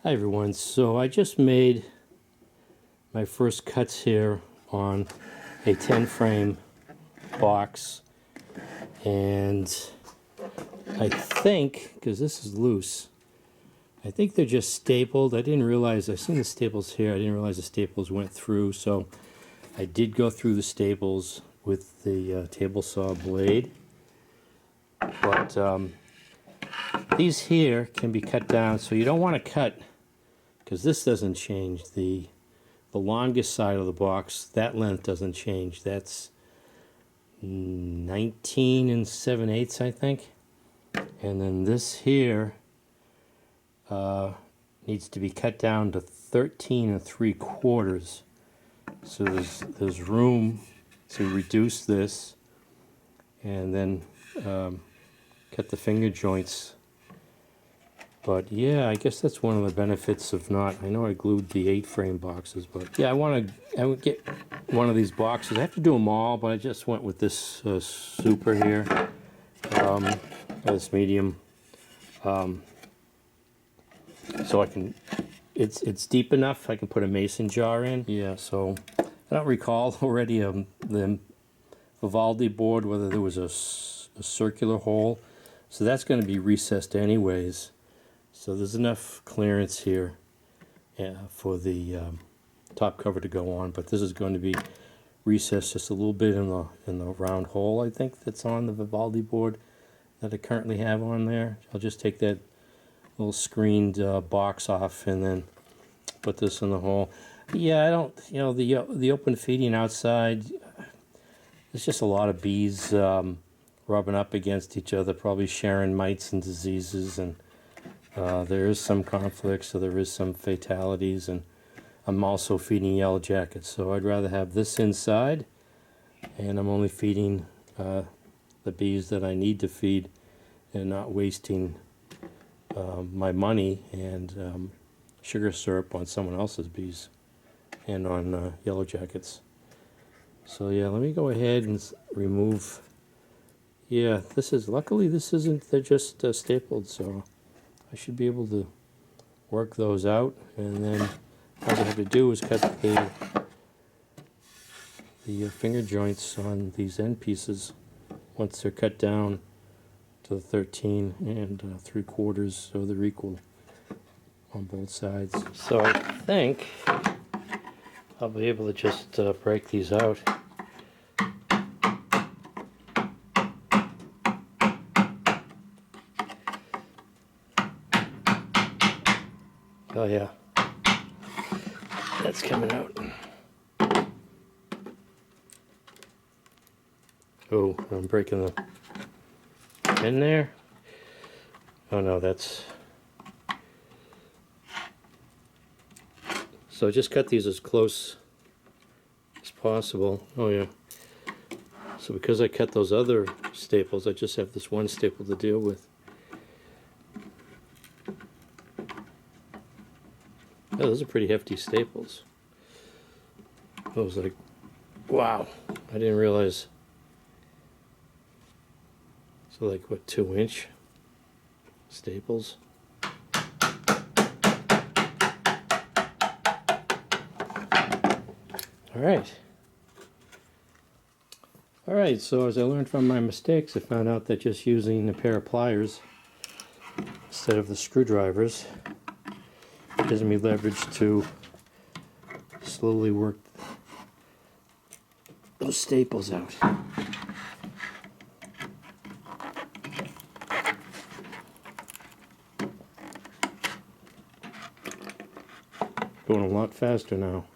Hi everyone, so I just made my first cuts here on a 10 frame box, and I think, because this is loose, I think they're just stapled. I didn't realize, I've seen the staples here, I didn't realize the staples went through, so I did go through the staples with the table saw blade, but these here can be cut down, so you don't want to cut, because this doesn't change. The longest side of the box, that length doesn't change. That's 19 7/8, I think. And then this here needs to be cut down to 13 3/4. So there's room to reduce this, and then cut the finger joints. But yeah, I guess that's one of the benefits of not, I know I glued the 8 frame boxes, but yeah, I would get one of these boxes. I have to do them all, but I just went with this super here, this medium. So I can, it's deep enough, I can put a mason jar in. Yeah, so I don't recall already the Vivaldi board, whether there was a circular hole. So that's going to be recessed anyways. So there's enough clearance here for the top cover to go on, but this is going to be recessed just a little bit in the round hole, I think, that's on the Vivaldi board that I currently have on there. I'll just take that little screened box off and then put this in the hole. Yeah, I don't, the open feeding outside, there's just a lot of bees rubbing up against each other, probably sharing mites and diseases, and there is some conflict, so there is some fatalities, and I'm also feeding yellow jackets, so I'd rather have this inside, and I'm only feeding the bees that I need to feed and not wasting my money and sugar syrup on someone else's bees and on yellow jackets. So yeah, let me go ahead and remove. Yeah, luckily this isn't, they're just stapled, so I should be able to work those out, and then all I have to do is cut the finger joints on these end pieces once they're cut down to the 13 3/4, so they're equal on both sides. So I think I'll be able to just break these out. Oh yeah, that's coming out. Oh, I'm breaking the pin there. Oh no, that's... So just cut these as close as possible. Oh yeah. So because I cut those other staples, I just have this one staple to deal with. Oh, those are pretty hefty staples. I was like, wow, I didn't realize. So like, what, 2-inch staples? Alright. Alright, so as I learned from my mistakes, I found out that just using a pair of pliers instead of the screwdrivers gives me leverage to slowly work those staples out. Going a lot faster now.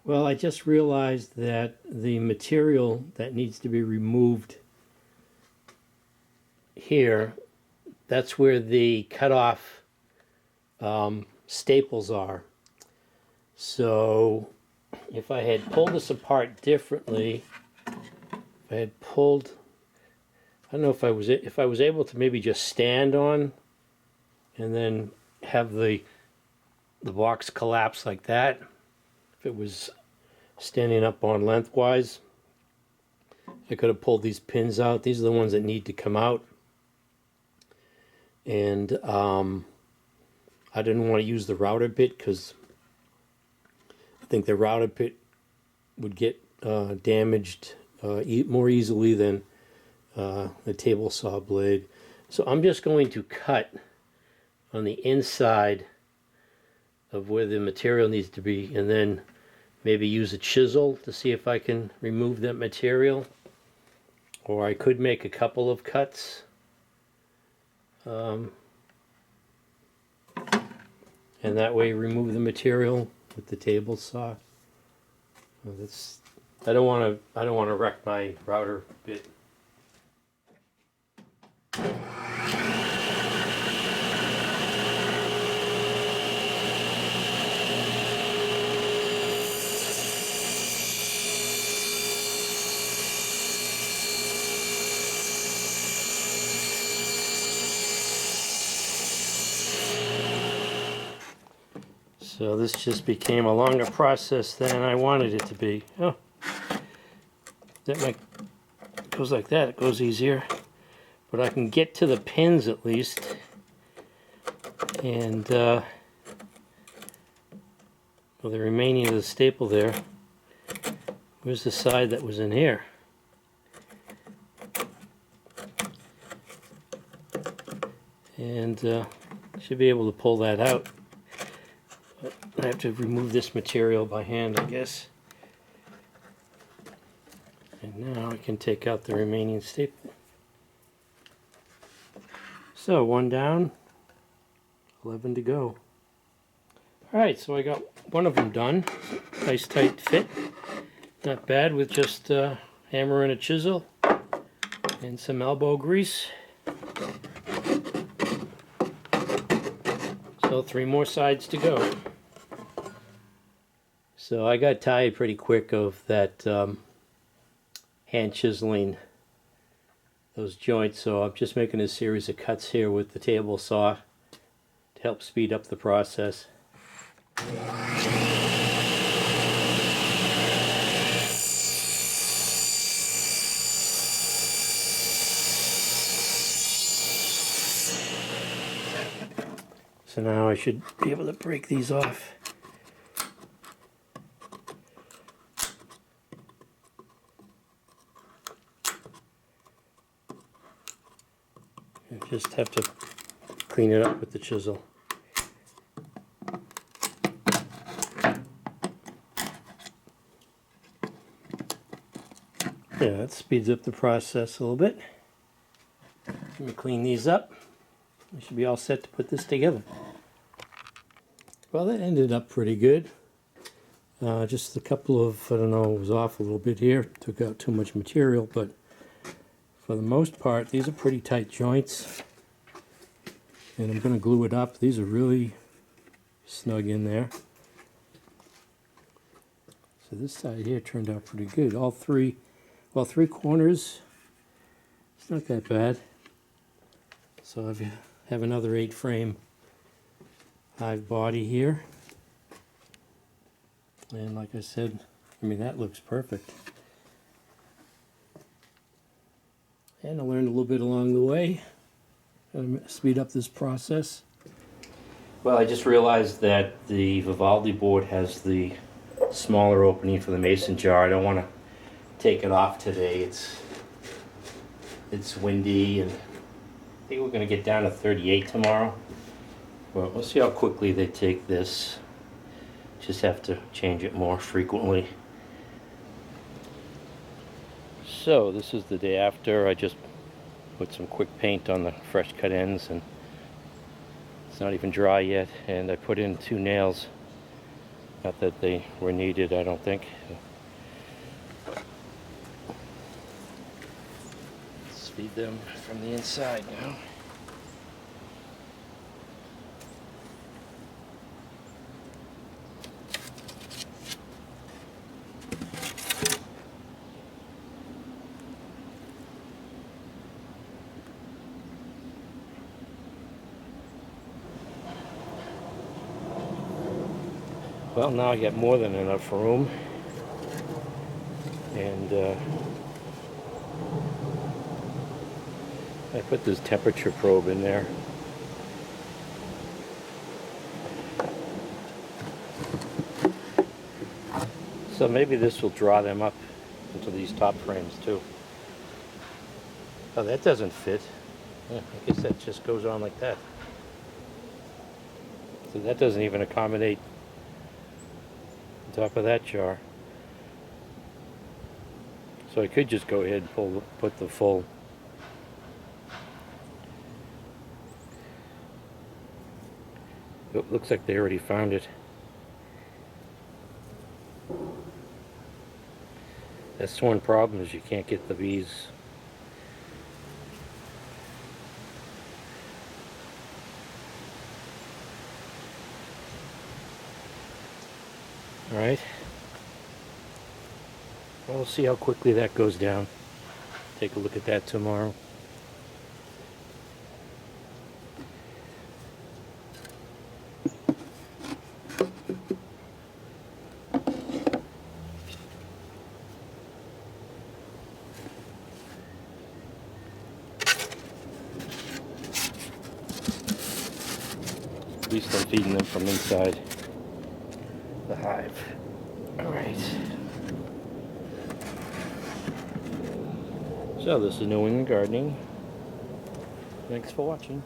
Well, I just realized that the material that needs to be removed here, that's where the cutoff staples are. So if I had pulled this apart differently, if I had pulled I don't know if I was able to maybe just stand on and then have the box collapse like that. If it was standing up on lengthwise, I could have pulled these pins out. These are the ones that need to come out. And I didn't want to use the router bit because I think the router bit would get damaged more easily than the table saw blade. So I'm just going to cut on the inside of where the material needs to be, and then maybe use a chisel to see if I can remove that material. Or I could make a couple of cuts. And that way remove the material with the table saw. I don't want to wreck my router bit. So this just became a longer process than I wanted it to be. Oh, that might goes like that. It goes easier, but I can get to the pins at least. And well, the remaining of the staple there. Where's the side that was in here? And should be able to pull that out. I have to remove this material by hand, I guess. And now I can take out the remaining staple. So, one down, 11 to go. Alright, so I got one of them done. Nice tight fit. Not bad, with just a hammer and a chisel and some elbow grease. So 3 more sides to go. So I got tired pretty quick of that hand chiseling those joints, so I'm just making a series of cuts here with the table saw to help speed up the process. So now I should be able to break these off. And just have to clean it up with the chisel. Yeah, that speeds up the process a little bit. Let me clean these up. I should be all set to put this together. Well, that ended up pretty good. Just a couple of, I don't know, it was off a little bit here. Took out too much material, but for the most part, these are pretty tight joints. And I'm going to glue it up. These are really snug in there. So this side here turned out pretty good. All three, well, 3 corners, it's not that bad. So I have another 8-frame Hive body here. And like I said, I mean, that looks perfect. And I learned a little bit along the way how to speed up this process. Well, I just realized that the Vivaldi board has the smaller opening for the mason jar. I don't want to take it off today. It's windy, and I think we're going to get down to 38 tomorrow. Well, we'll see how quickly they take this. Just have to change it more frequently. So this is the day after. I just put some quick paint on the fresh cut ends, and it's not even dry yet. And I put in 2 nails. Not that they were needed, I don't think. Speed them from the inside now. Well, now I got more than enough room, and I put this temperature probe in there. So maybe this will draw them up into these top frames too. Oh, that doesn't fit. Yeah, I guess that just goes on like that. So that doesn't even accommodate the top of that jar. So I could just go ahead and put the full. It looks like they already found it. That's one problem, is you can't get the bees. All right. Well, we'll see how quickly that goes down. Take a look at that tomorrow. At least I'm feeding them from inside the hive. All right. So this is New England Gardening. Thanks for watching.